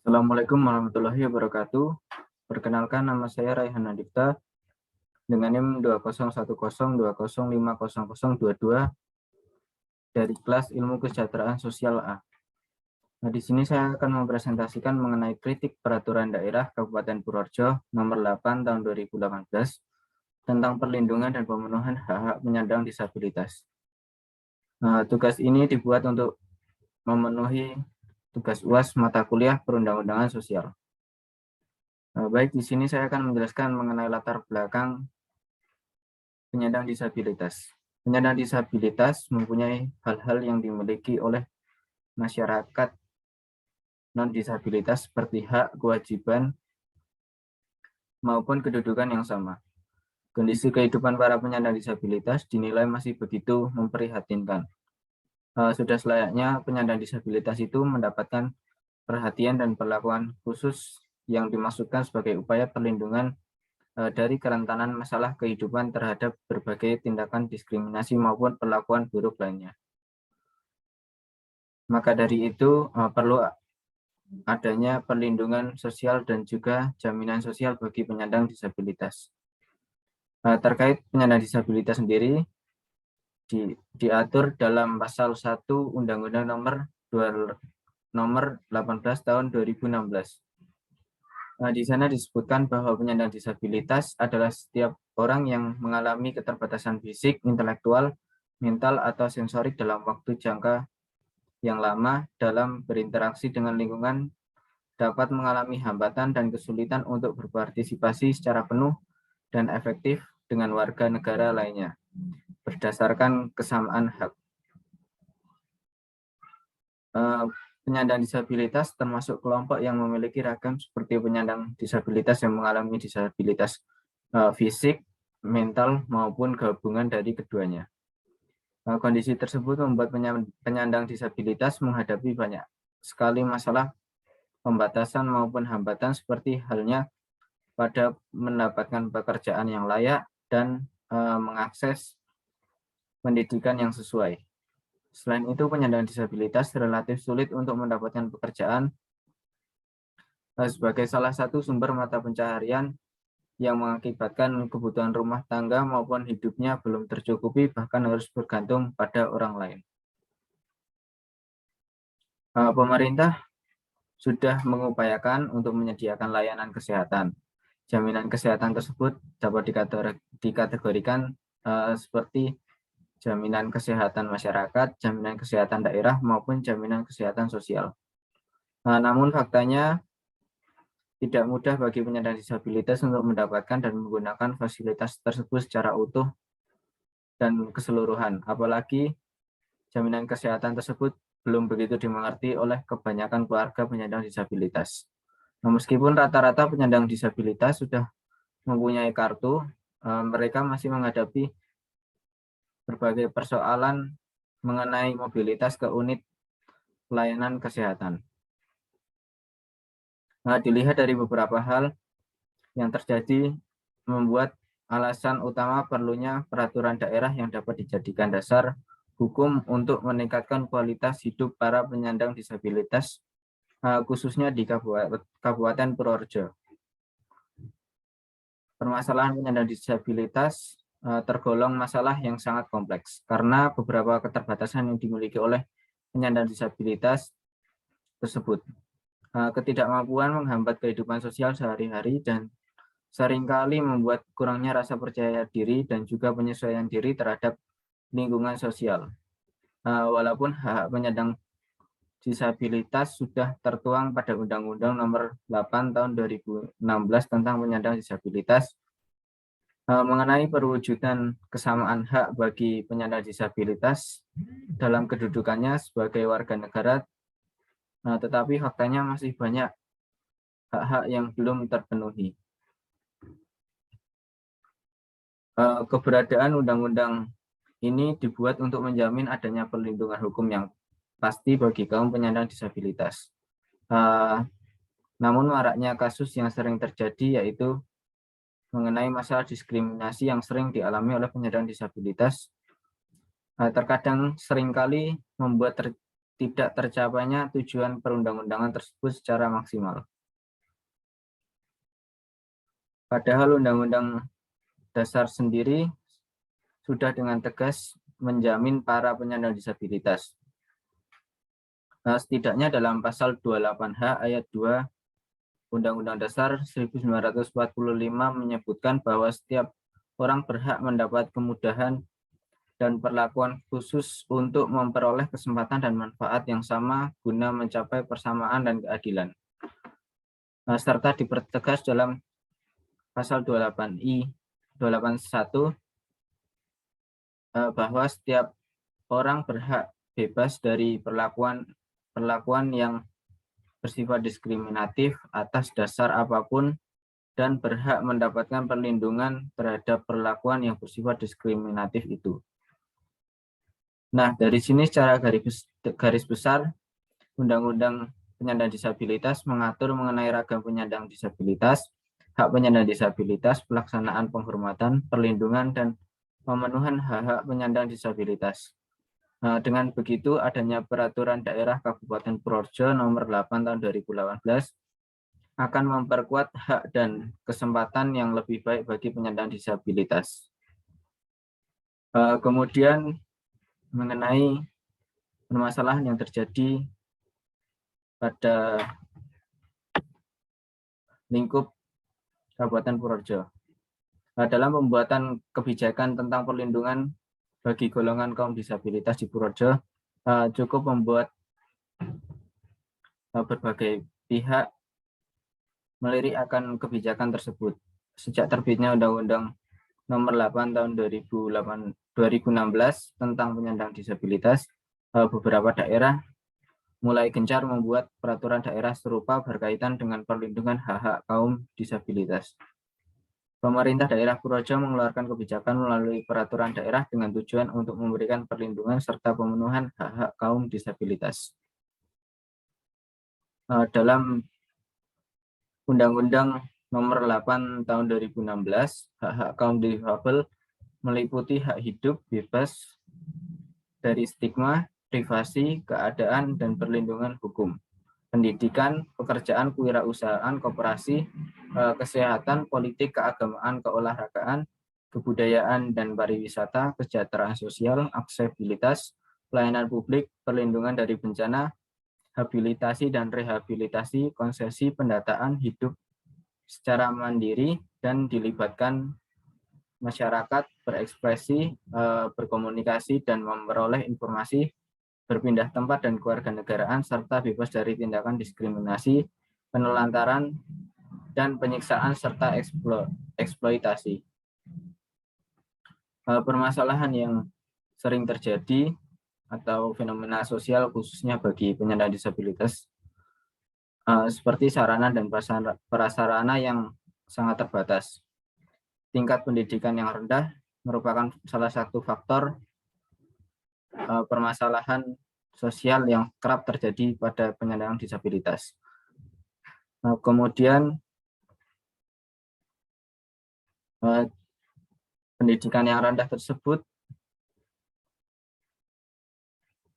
Assalamualaikum warahmatullahi wabarakatuh. Perkenalkan, nama saya Raihan Nadifta dengan NIM 201020500022 dari kelas Ilmu Kesejahteraan Sosial A. Nah, di sini saya akan mempresentasikan mengenai kritik peraturan daerah Kabupaten Purworejo nomor 8 tahun 2018 tentang perlindungan dan pemenuhan hak-hak penyandang disabilitas. Nah, tugas ini dibuat untuk memenuhi tugas UAS mata kuliah perundang-undangan sosial. Baik, di sini saya akan menjelaskan mengenai latar belakang penyandang disabilitas. Penyandang disabilitas mempunyai hal-hal yang dimiliki oleh masyarakat non-disabilitas seperti hak, kewajiban, maupun kedudukan yang sama. Kondisi kehidupan para penyandang disabilitas dinilai masih begitu memprihatinkan. Sudah selayaknya penyandang disabilitas itu mendapatkan perhatian dan perlakuan khusus yang dimaksudkan sebagai upaya perlindungan dari kerentanan masalah kehidupan terhadap berbagai tindakan diskriminasi maupun perlakuan buruk lainnya. Maka dari itu perlu adanya perlindungan sosial dan juga jaminan sosial bagi penyandang disabilitas. Terkait penyandang disabilitas sendiri diatur dalam pasal 1 Undang-Undang nomor 18 tahun 2016. Di sana disebutkan bahwa penyandang disabilitas adalah setiap orang yang mengalami keterbatasan fisik, intelektual, mental, atau sensorik dalam waktu jangka yang lama dalam berinteraksi dengan lingkungan, dapat mengalami hambatan dan kesulitan untuk berpartisipasi secara penuh dan efektif dengan warga negara lainnya, berdasarkan kesamaan hak. Penyandang disabilitas termasuk kelompok yang memiliki ragam seperti penyandang disabilitas yang mengalami disabilitas fisik, mental, maupun gabungan dari keduanya. Kondisi tersebut membuat penyandang disabilitas menghadapi banyak sekali masalah pembatasan maupun hambatan seperti halnya pada mendapatkan pekerjaan yang layak dan mengakses pendidikan yang sesuai. Selain itu, penyandang disabilitas relatif sulit untuk mendapatkan pekerjaan sebagai salah satu sumber mata pencaharian yang mengakibatkan kebutuhan rumah tangga maupun hidupnya belum tercukupi, bahkan harus bergantung pada orang lain. Pemerintah sudah mengupayakan untuk menyediakan layanan kesehatan. Jaminan kesehatan tersebut dapat dikategorikan seperti jaminan kesehatan masyarakat, jaminan kesehatan daerah, maupun jaminan kesehatan sosial. Namun faktanya tidak mudah bagi penyandang disabilitas untuk mendapatkan dan menggunakan fasilitas tersebut secara utuh dan keseluruhan. Apalagi jaminan kesehatan tersebut belum begitu dimengerti oleh kebanyakan keluarga penyandang disabilitas. Nah, meskipun rata-rata penyandang disabilitas sudah mempunyai kartu, mereka masih menghadapi berbagai persoalan mengenai mobilitas ke unit pelayanan kesehatan. Nah, dilihat dari beberapa hal yang terjadi membuat alasan utama perlunya peraturan daerah yang dapat dijadikan dasar hukum untuk meningkatkan kualitas hidup para penyandang disabilitas, khususnya di Kabupaten Purworejo. Permasalahan penyandang disabilitas tergolong masalah yang sangat kompleks karena beberapa keterbatasan yang dimiliki oleh penyandang disabilitas tersebut. Ketidakmampuan menghambat kehidupan sosial sehari-hari dan seringkali membuat kurangnya rasa percaya diri dan juga penyesuaian diri terhadap lingkungan sosial. Walaupun hak penyandang disabilitas sudah tertuang pada Undang-Undang nomor 8 tahun 2016 tentang penyandang disabilitas mengenai perwujudan kesamaan hak bagi penyandang disabilitas dalam kedudukannya sebagai warga negara. Tetapi faktanya masih banyak hak-hak yang belum terpenuhi. Keberadaan undang-undang ini dibuat untuk menjamin adanya perlindungan hukum yang pasti bagi kaum penyandang disabilitas. Namun maraknya kasus yang sering terjadi yaitu mengenai masalah diskriminasi yang sering dialami oleh penyandang disabilitas, terkadang seringkali membuat tidak tercapainya tujuan perundang-undangan tersebut secara maksimal. Padahal Undang-Undang Dasar sendiri sudah dengan tegas menjamin para penyandang disabilitas. Setidaknya dalam pasal 28H ayat 2 Undang-Undang Dasar 1945 menyebutkan bahwa setiap orang berhak mendapat kemudahan dan perlakuan khusus untuk memperoleh kesempatan dan manfaat yang sama guna mencapai persamaan dan keadilan. Serta dipertegas dalam pasal 281 bahwa setiap orang berhak bebas dari perlakuan yang bersifat diskriminatif atas dasar apapun dan berhak mendapatkan perlindungan terhadap perlakuan yang bersifat diskriminatif itu. Nah, dari sini secara garis besar, Undang-Undang Penyandang Disabilitas mengatur mengenai ragam penyandang disabilitas, hak penyandang disabilitas, pelaksanaan penghormatan, perlindungan, dan pemenuhan hak-hak penyandang disabilitas. Dengan begitu, adanya Peraturan Daerah Kabupaten Purworejo Nomor 8 Tahun 2018 akan memperkuat hak dan kesempatan yang lebih baik bagi penyandang disabilitas. Kemudian mengenai permasalahan yang terjadi pada lingkup Kabupaten Purworejo. Dalam pembuatan kebijakan tentang perlindungan bagi golongan kaum disabilitas di Purworejo, cukup membuat berbagai pihak melirik akan kebijakan tersebut. Sejak terbitnya Undang-Undang Nomor 8 Tahun 2016 tentang penyandang disabilitas, beberapa daerah mulai gencar membuat peraturan daerah serupa berkaitan dengan perlindungan hak-hak kaum disabilitas. Pemerintah daerah Purworejo mengeluarkan kebijakan melalui peraturan daerah dengan tujuan untuk memberikan perlindungan serta pemenuhan hak-hak kaum disabilitas. Dalam Undang-Undang Nomor 8 Tahun 2016, hak-hak kaum difabel meliputi hak hidup bebas dari stigma, privasi, keadaan, dan perlindungan hukum, pendidikan, pekerjaan, kewirausahaan, koperasi, kesehatan, politik, keagamaan, keolahragaan, kebudayaan dan pariwisata, kesejahteraan sosial, aksesibilitas, pelayanan publik, perlindungan dari bencana, habilitasi dan rehabilitasi, konsesi, pendataan hidup secara mandiri dan dilibatkan masyarakat, berekspresi, berkomunikasi, dan memperoleh informasi, berpindah tempat dan kewarganegaraan, serta bebas dari tindakan diskriminasi, penelantaran, dan penyiksaan, serta eksploitasi. Permasalahan yang sering terjadi atau fenomena sosial khususnya bagi penyandang disabilitas seperti sarana dan prasarana yang sangat terbatas. Tingkat pendidikan yang rendah merupakan salah satu faktor permasalahan sosial yang kerap terjadi pada penyandang disabilitas. Kemudian pendidikan yang rendah tersebut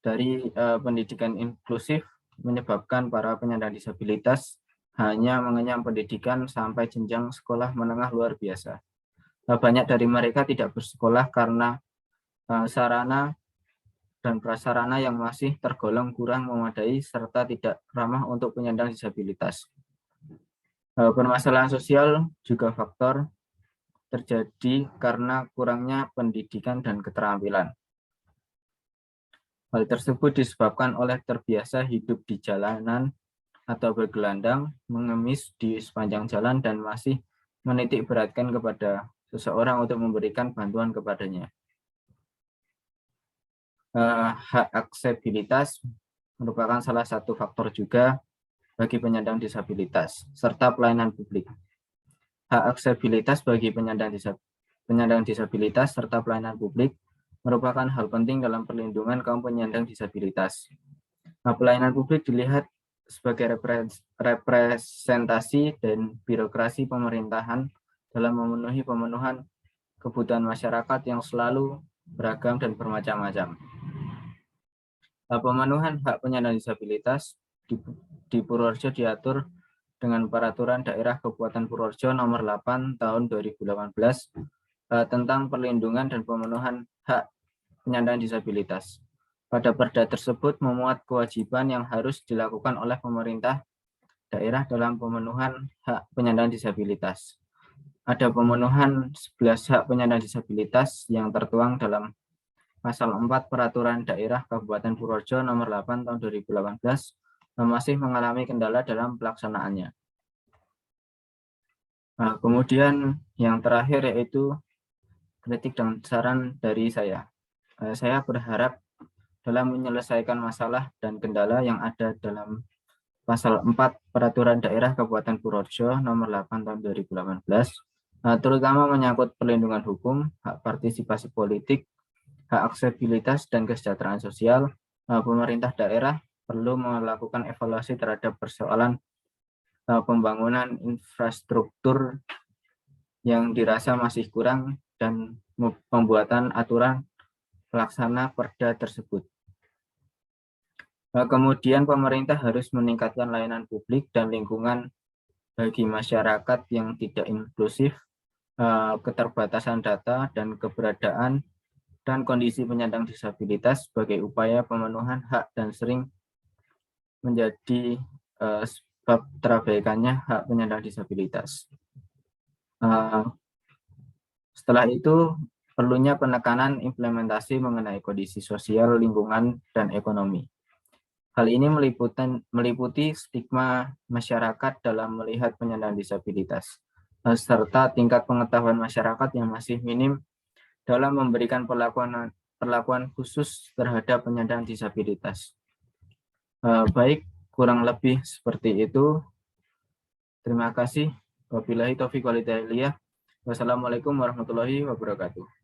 dari pendidikan inklusif menyebabkan para penyandang disabilitas hanya mengenyam pendidikan sampai jenjang sekolah menengah luar biasa. Banyak dari mereka tidak bersekolah karena sarana dan prasarana yang masih tergolong kurang memadai serta tidak ramah untuk penyandang disabilitas. Permasalahan sosial juga faktor terjadi karena kurangnya pendidikan dan keterampilan. Hal tersebut disebabkan oleh terbiasa hidup di jalanan atau bergelandang, mengemis di sepanjang jalan, dan masih menitik beratkan kepada seseorang untuk memberikan bantuan kepadanya. Hak aksesibilitas merupakan salah satu faktor juga bagi penyandang disabilitas, serta pelayanan publik. Hak aksesibilitas bagi penyandang disabilitas serta pelayanan publik merupakan hal penting dalam perlindungan kaum penyandang disabilitas. Pelayanan publik dilihat sebagai representasi dan birokrasi pemerintahan dalam pemenuhan kebutuhan masyarakat yang selalu beragam dan bermacam-macam. Pemenuhan hak penyandang disabilitas di Purworejo diatur dengan Peraturan Daerah Kabupaten Purworejo Nomor 8 Tahun 2018 tentang perlindungan dan pemenuhan hak penyandang disabilitas. Pada perda tersebut memuat kewajiban yang harus dilakukan oleh pemerintah daerah dalam pemenuhan hak penyandang disabilitas. Ada pemenuhan 11 hak penyandang disabilitas yang tertuang dalam Pasal 4 Peraturan Daerah Kabupaten Purworejo Nomor 8 Tahun 2018 masih mengalami kendala dalam pelaksanaannya. Nah, kemudian yang terakhir yaitu kritik dan saran dari saya. Saya berharap dalam menyelesaikan masalah dan kendala yang ada dalam Pasal 4 Peraturan Daerah Kabupaten Purworejo Nomor 8 Tahun 2018, terutama menyangkut perlindungan hukum, hak partisipasi politik, hak aksesibilitas, dan kesejahteraan sosial, pemerintah daerah perlu melakukan evaluasi terhadap persoalan pembangunan infrastruktur yang dirasa masih kurang dan pembuatan aturan pelaksana perda tersebut. Kemudian pemerintah harus meningkatkan layanan publik dan lingkungan bagi masyarakat yang tidak inklusif, keterbatasan data dan keberadaan dan kondisi penyandang disabilitas sebagai upaya pemenuhan hak dan sering menjadi sebab terabaikannya hak penyandang disabilitas. Setelah itu, perlunya penekanan implementasi mengenai kondisi sosial, lingkungan, dan ekonomi. Hal ini meliputi stigma masyarakat dalam melihat penyandang disabilitas, serta tingkat pengetahuan masyarakat yang masih minim dalam memberikan perlakuan khusus terhadap penyandang disabilitas. Baik, kurang lebih seperti itu. Terima kasih. Wabillahi taufiq wal hidayah. Wassalamualaikum warahmatullahi wabarakatuh.